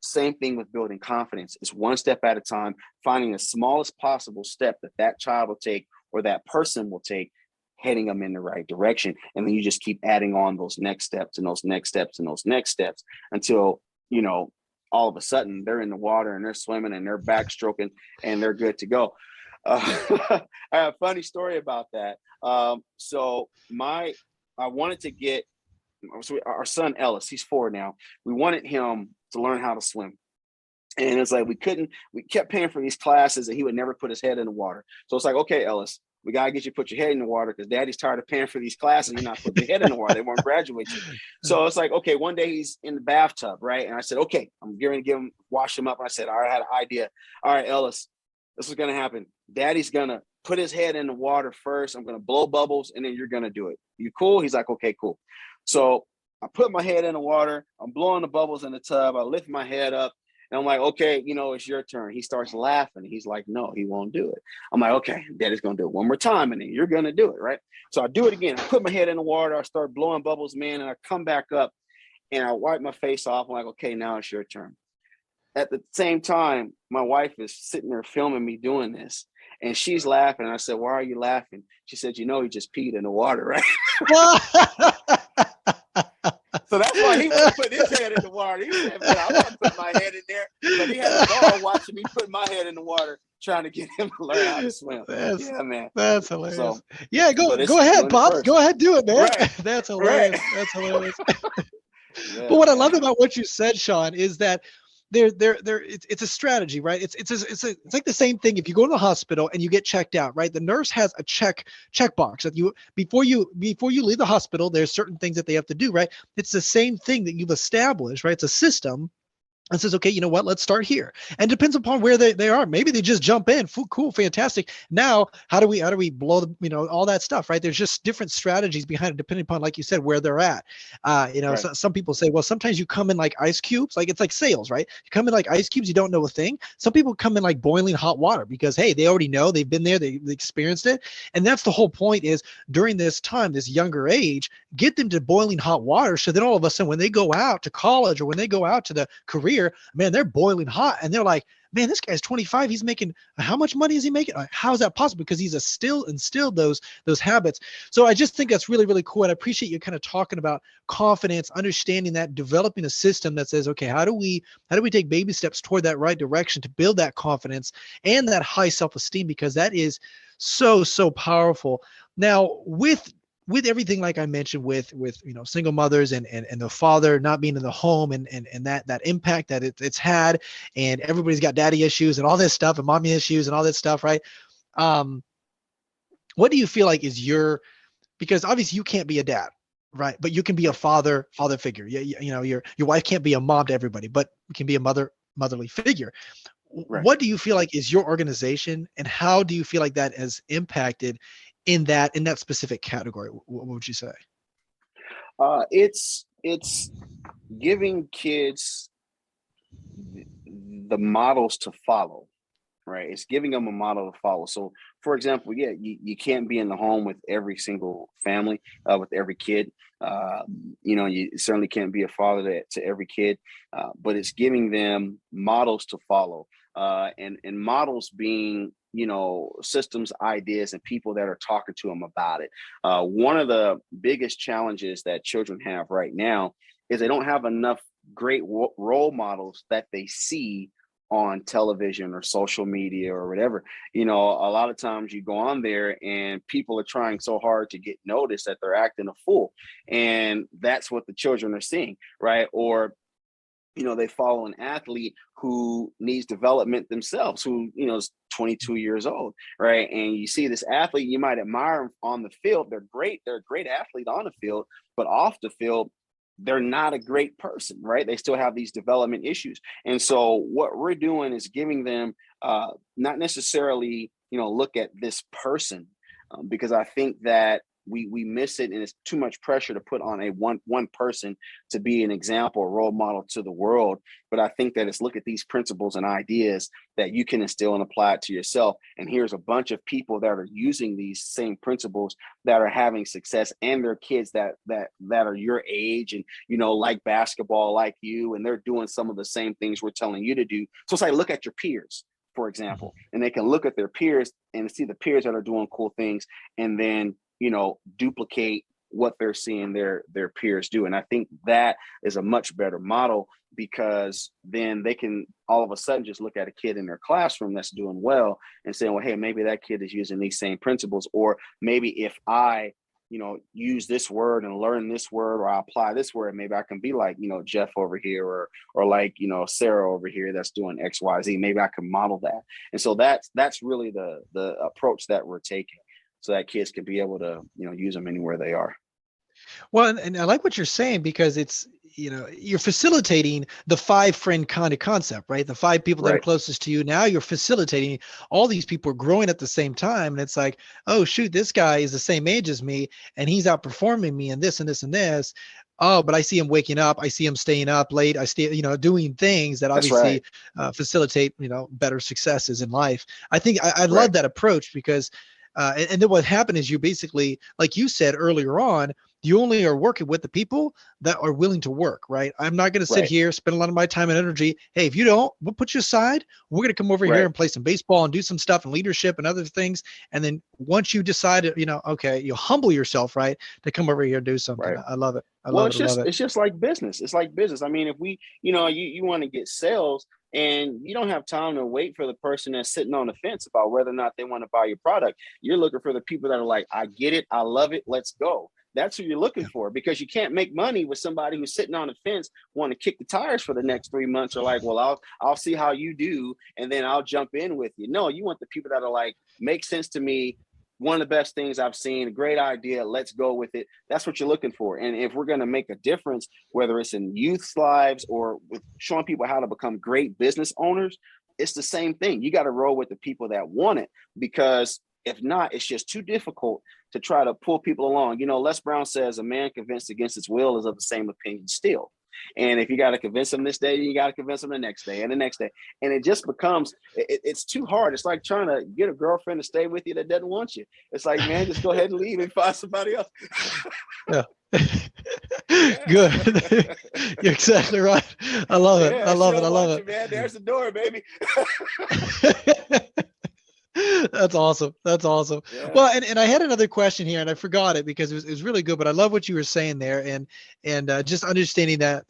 same thing with building confidence. It's one step at a time, finding the smallest possible step that child will take, or that person will take, heading them in the right direction. And then you just keep adding on those next steps and those next steps and those next steps until, all of a sudden they're in the water and they're swimming and they're backstroking and they're good to go. I have a funny story about that. I wanted to get our son Ellis, he's 4 now. We wanted him to learn how to swim. And it's like, we kept paying for these classes and he would never put his head in the water. So it's like, okay, Ellis, we got to get you to put your head in the water, because daddy's tired of paying for these classes. You're not putting your head in the water. They won't graduate you. So it's like, okay, one day he's in the bathtub, right? And I said, okay, I'm going to wash him up. And I said, all right, I had an idea. All right, Ellis, this is going to happen. Daddy's going to put his head in the water first. I'm going to blow bubbles, and then you're going to do it. You cool? He's like, okay, cool. So I put my head in the water. I'm blowing the bubbles in the tub. I lift my head up. And I'm like, okay, it's your turn. He starts laughing. He's like, no, he won't do it. I'm like, okay, daddy's going to do it one more time. And then you're going to do it, right? So I do it again. I put my head in the water. I start blowing bubbles, man. And I come back up and I wipe my face off. I'm like, okay, now it's your turn. At the same time, my wife is sitting there filming me doing this. And she's laughing. And I said, why are you laughing? She said, he just peed in the water, right? So that's why he wasn't putting his head in the water. He said, man, I'm not putting my head in there. But he had a dog watching me put my head in the water, trying to get him to learn how to swim. That's Yeah, man. that's hilarious. So, Yeah, but go it's ahead, doing it Pops. first. Go ahead, do it, man. Right. That's Right. hilarious. That's hilarious. But Yeah, what I man. love about what you said, Shaun, is that it's a strategy, right? It's like the same thing. If you go to the hospital and you get checked out, right? The nurse has a checkbox that you before you leave the hospital, there's certain things that they have to do, right? It's the same thing that you've established, right? It's a system and says, okay, you know what? Let's start here. And depends upon where they are. Maybe they just jump in. Cool, fantastic. Now, how do we blow the, all that stuff, right? There's just different strategies behind it, depending upon, like you said, where they're at. Right. So, some people say, well, sometimes you come in like ice cubes, like it's like sales, right? You come in like ice cubes, you don't know a thing. Some people come in like boiling hot water because, hey, they already know, they've been there, they experienced it. And that's the whole point is during this time, this younger age, get them to boiling hot water. So then all of a sudden, when they go out to college or when they go out to the career, man, they're boiling hot and they're like, man, this guy's 25. He's making, how much money is he making? How is that possible? Because he's instilled those habits. So I just think that's really, really cool. And I appreciate you kind of talking about confidence, understanding that, developing a system that says, okay, how do we take baby steps toward that right direction to build that confidence and that high self-esteem? Because that is so powerful. Now, with everything, like I mentioned, with single mothers and the father not being in the home, and that impact that it's had, and everybody's got daddy issues and all this stuff and mommy issues and all this stuff, right? um what do you feel like is because obviously you can't be a dad, right? But you can be a father figure. Your wife can't be a mom to everybody, but can be a motherly figure. Right. What do you feel like is your organization, and how do you feel like that has impacted in that specific category? What would you say? It's giving kids the models to follow, right? It's giving them a model to follow. So, for example, yeah, you can't be in the home with every single family, with every kid. You certainly can't be a father to every kid, but it's giving them models to follow, and models being, systems, ideas, and people that are talking to them about it. One of the biggest challenges that children have right now is they don't have enough great role models that they see on television or social media or whatever. A lot of times you go on there and people are trying so hard to get noticed that they're acting a fool. And that's what the children are seeing, right? Or they follow an athlete who needs development themselves, who is 22 years old, right? And you see this athlete, you might admire them on the field. They're great. They're a great athlete on the field, but off the field, they're not a great person, right? They still have these development issues. And so what we're doing is giving them, not necessarily, look at this person, because I think that we miss it, and it's too much pressure to put on a one person to be an example, a role model to the world. But I think that it's look at these principles and ideas that you can instill and apply it to yourself. And here's a bunch of people that are using these same principles that are having success, and their kids that are your age and like basketball like you, and they're doing some of the same things we're telling you to do. So it's like, look at your peers, for example, and they can look at their peers and see the peers that are doing cool things, and then duplicate what they're seeing their peers do. And I think that is a much better model, because then they can all of a sudden just look at a kid in their classroom that's doing well and say, well, hey, maybe that kid is using these same principles. Or maybe if I use this word and learn this word, or I apply this word, maybe I can be like, Jeff over here, or like, Sarah over here that's doing XYZ. Maybe I can model that. And so that's really the approach that we're taking, so that kids can be able to, use them anywhere they are. Well, and I like what you're saying, because it's, you're facilitating the five friend kind of concept, right? The five people that are Right. closest to you. Now you're facilitating all these people are growing at the same time. And it's like, oh, shoot, this guy is the same age as me and he's outperforming me in this and this and this. Oh, but I see him waking up. I see him staying up late. I stay, doing things that That's right. obviously facilitate, better successes in life. I think I Right. love that approach, because and then what happened is you basically, like you said earlier on, you only are working with the people that are willing to work, right? I'm not going to sit Right. here, spend a lot of my time and energy. Hey, if you don't, we'll put you aside. We're going to come over here Right. and play some baseball and do some stuff and leadership and other things. And then once you decide, okay, you'll humble yourself, right, to come over here and do something. Right. I love it. I Well, love it. I love it. it's just like business. It's like business. I mean, if we, you want to get sales and you don't have time to wait for the person that's sitting on the fence about whether or not they want to buy your product. You're looking for the people that are like, I get it, I love it, let's go. That's who you're looking Yeah. for, because you can't make money with somebody who's sitting on the fence, want to kick the tires for the next 3 months, or like, well, I'll see how you do, and then I'll jump in with you. No, you want the people that are like, makes sense to me. One of the best things I've seen, a great idea, let's go with it. That's what you're looking for. And if we're going to make a difference, whether it's in youth's lives or with showing people how to become great business owners, it's the same thing. You got to roll with the people that want it, because if not, it's just too difficult to try to pull people along. Les Brown says a man convinced against his will is of the same opinion still. And if you got to convince them this day, you got to convince them the next day and the next day. And it just becomes, it's too hard. It's like trying to get a girlfriend to stay with you that doesn't want you. It's like, man, just go ahead and leave and find somebody else. Yeah. Good. You're exactly right. I love it. I She love it. don't I love want it. you, man. There's the door, baby. That's awesome. That's awesome. Yeah. Well, and I had another question here, and I forgot it because it was really good. But I love what you were saying there, and just understanding that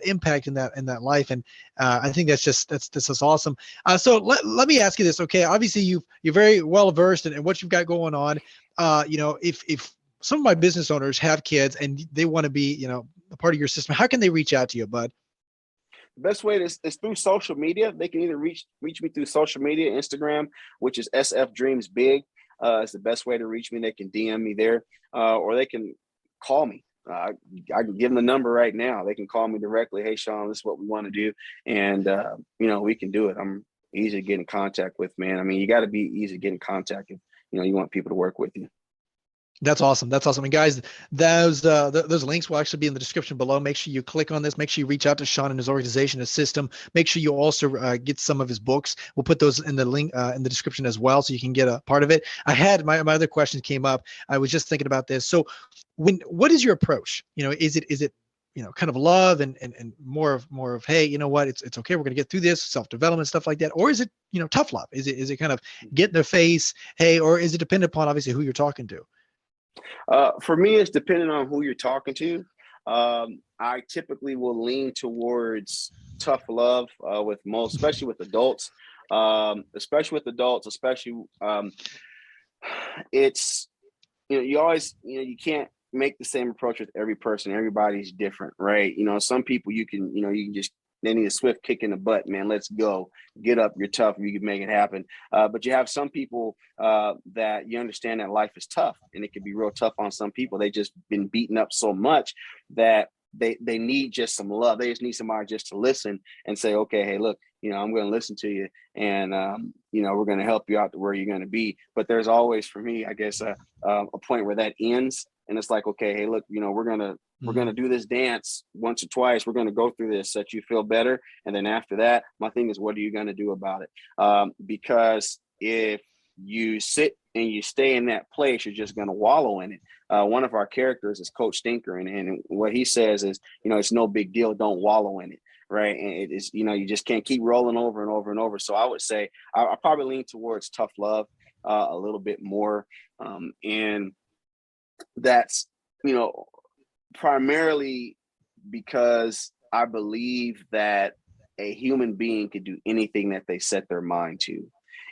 impact in that life, and I think that's awesome. So let me ask you this, okay? Obviously, you're very well versed in what you've got going on. If some of my business owners have kids and they want to be a part of your system, how can they reach out to you, bud? The best way is through social media. They can either reach me through social media, Instagram, which is SF Dreams Big. It's the best way to reach me. They can DM me there, or they can call me. I can give them the number right now. They can call me directly. Hey, Shaun, this is what we want to do, and we can do it. I'm easy to get in contact with, man. I mean, you got to be easy to get in contact if you want people to work with you. That's awesome. That's awesome. And guys, those links will actually be in the description below. Make sure you click on this. Make sure you reach out to Shaun and his organization, his system. Make sure you also get some of his books. We'll put those in the link in the description as well, so you can get a part of it. I had my other questions came up. I was just thinking about this. So, what is your approach? Is it kind of love and more of hey, you know what, it's okay, we're gonna get through this, self-development stuff like that, or is it tough love? Is it kind of get in their face, hey, or is it dependent upon obviously who you're talking to? For me, it's depending on who you're talking to. I typically will lean towards tough love especially with adults. Especially it's you always you can't make the same approach with every person. Everybody's different, right? Some people you can just, they need a swift kick in the butt, man. Let's go. Get up. You're tough. You can make it happen. But you have some people that you understand that life is tough, and it can be real tough on some people. They just been beaten up so much that they need just some love. They just need somebody just to listen and say, okay, hey, look, I'm going to listen to you, and we're going to help you out to where you're going to be. But there's always, for me, I guess, a point where that ends, and it's like, okay, hey, look, we're gonna do this dance once or twice. We're gonna go through this so that you feel better, and then after that, my thing is, what are you gonna do about it? Because if you sit and you stay in that place, you're just gonna wallow in it. One of our characters is Coach Stinker, and what he says is, it's no big deal. Don't wallow in it. Right. And it is, you just can't keep rolling over and over and over. So I would say I probably lean towards tough love a little bit more. And that's, primarily because I believe that a human being could do anything that they set their mind to.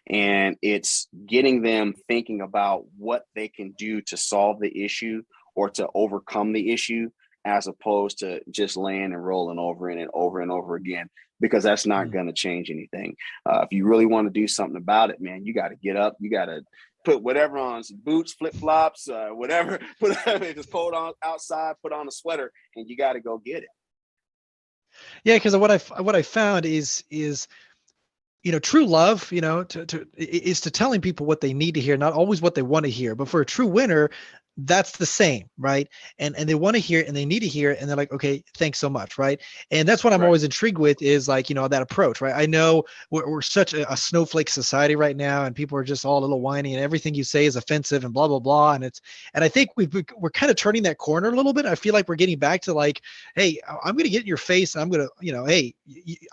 And it's getting them thinking about what they can do to solve the issue or to overcome the issue, as opposed to just laying and rolling over in it over and over again, because that's not going to change anything. If you really want to do something about it, man, you got to get up. You got to put whatever on, some boots, flip flops, whatever. If it's cold outside, put on a sweater, and you got to go get it. Yeah, because what I found is true love, is to telling people what they need to hear, not always what they want to hear. But for a true winner, that's the same, right? And they want to hear it and they need to hear it, and they're like, okay, thanks so much, right? And that's what I'm always intrigued with, is like, that approach, right? I know we're such a snowflake society right now, and people are just all a little whiny, and everything you say is offensive and blah blah blah. And I think we're kind of turning that corner a little bit. I feel like we're getting back to like, hey, I'm going to get in your face, and I'm going to, hey,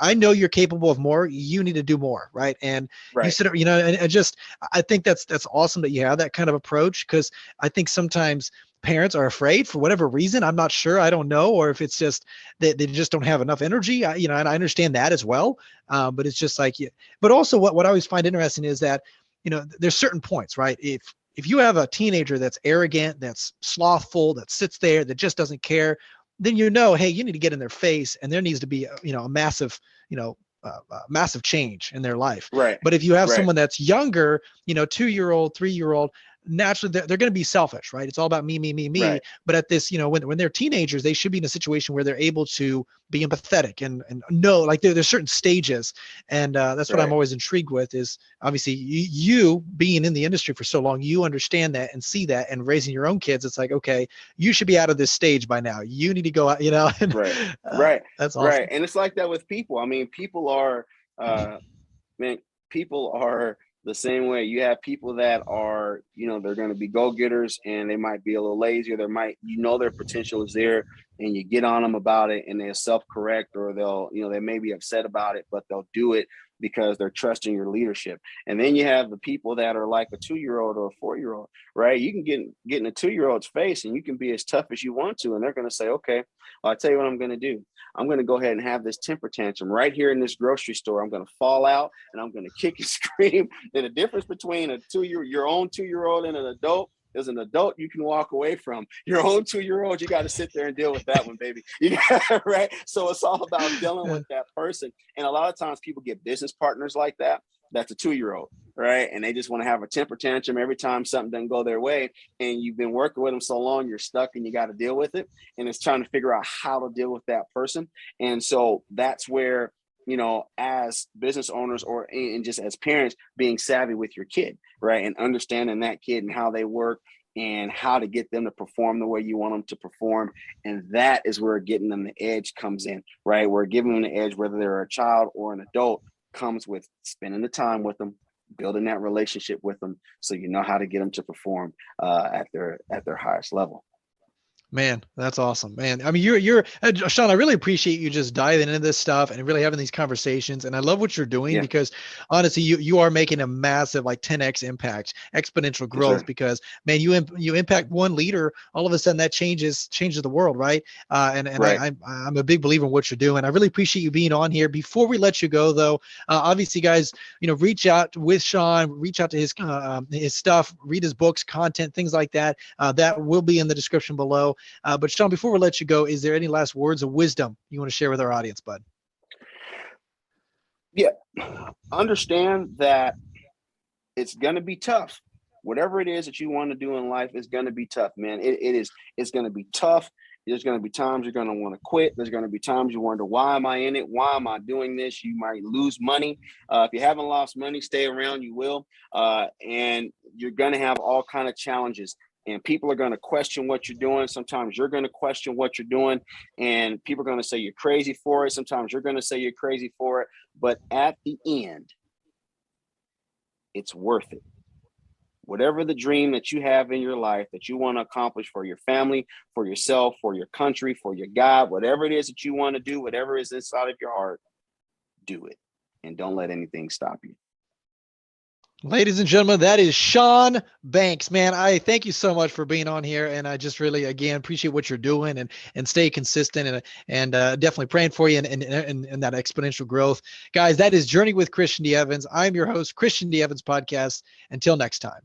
I know you're capable of more. You need to do more, right? And you sit, and I think that's awesome that you have that kind of approach, because I think sometimes sometimes parents are afraid for whatever reason. I'm not sure. I don't know. Or if it's just that they just don't have enough energy, and I understand that as well. But it's just like, but also what I always find interesting is that, there's certain points, right? If you have a teenager that's arrogant, that's slothful, that sits there, that just doesn't care, then hey, you need to get in their face, and there needs to be a massive, massive change in their life. Right. But if you have Right. someone that's younger, 2-year-old, 3-year-old, naturally they're going to be selfish, right? It's all about me, me, me, me. Right. But at this, when they're teenagers, they should be in a situation where they're able to be empathetic and know, like there's certain stages. And that's what I'm Right. always intrigued with is obviously you being in the industry for so long, you understand that and see that, and raising your own kids. It's like, okay, you should be out of this stage by now. You need to go out, and Right. Right. that's Right. awesome. And it's like that with people. I mean, people are, uh, man, people are the same way. You have people that are, they're going to be go-getters, and they might be a little lazy, or their potential is there, and you get on them about it, and they'll self-correct, or they may be upset about it, but they'll do it because they're trusting your leadership. And then you have the people that are like a 2-year-old or a 4-year-old, right? You can get in a 2-year-old's face, and you can be as tough as you want to, and they're going to say, okay, well, I'll tell you what I'm going to do. I'm going to go ahead and have this temper tantrum right here in this grocery store. I'm going to fall out, and I'm going to kick and scream. And the difference between your own 2-year-old and an adult is an adult you can walk away from. Your own 2-year-old, you got to sit there and deal with that one, baby. Right? So it's all about dealing with that person. And a lot of times people get business partners like that. That's a 2-year-old, right? And they just want to have a temper tantrum every time something doesn't go their way. And you've been working with them so long, you're stuck, and you got to deal with it. And it's trying to figure out how to deal with that person. And so that's where, as business owners and just as parents, being savvy with your kid, right? And understanding that kid and how they work, and how to get them to perform the way you want them to perform. And that is where getting them the edge comes in, right? Where giving them the edge, whether they're a child or an adult, comes with spending the time with them, building that relationship with them, so you know how to get them to perform at their highest level. Man, that's awesome, man. I mean, you're Shaun, I really appreciate you just diving into this stuff and really having these conversations. And I love what you're doing, Yeah. because honestly, you are making a massive, like 10x impact, exponential Yes, growth, sir. because man, you impact one leader, all of a sudden that changes the world, right? And Right. I'm a big believer in what you're doing. I really appreciate you being on here. Before we let you go, though, obviously, guys, reach out with Shaun, reach out to his stuff, read his books, content, things like that. That will be in the description below. But Shaun, before we let you go, is there any last words of wisdom you want to share with our audience, bud? Yeah. Understand that it's going to be tough. Whatever it is that you want to do in life is going to be tough, man. It's going to be tough. There's going to be times you're going to want to quit. There's going to be times you wonder, why am I in it? Why am I doing this? You might lose money. If you haven't lost money, stay around, you will. And you're going to have all kind of challenges. And people are going to question what you're doing. Sometimes you're going to question what you're doing. And people are going to say you're crazy for it. Sometimes you're going to say you're crazy for it. But at the end, it's worth it. Whatever the dream that you have in your life that you want to accomplish for your family, for yourself, for your country, for your God, whatever it is that you want to do, whatever is inside of your heart, do it. And don't let anything stop you. Ladies and gentlemen, that is Shaun Banks. Man, I thank you so much for being on here, and I just really, again, appreciate what you're doing, and stay consistent, and definitely praying for you and that exponential growth. Guys, that is Journey with Christian D. Evans. I'm your host, Christian D. Evans Podcast. Until next time.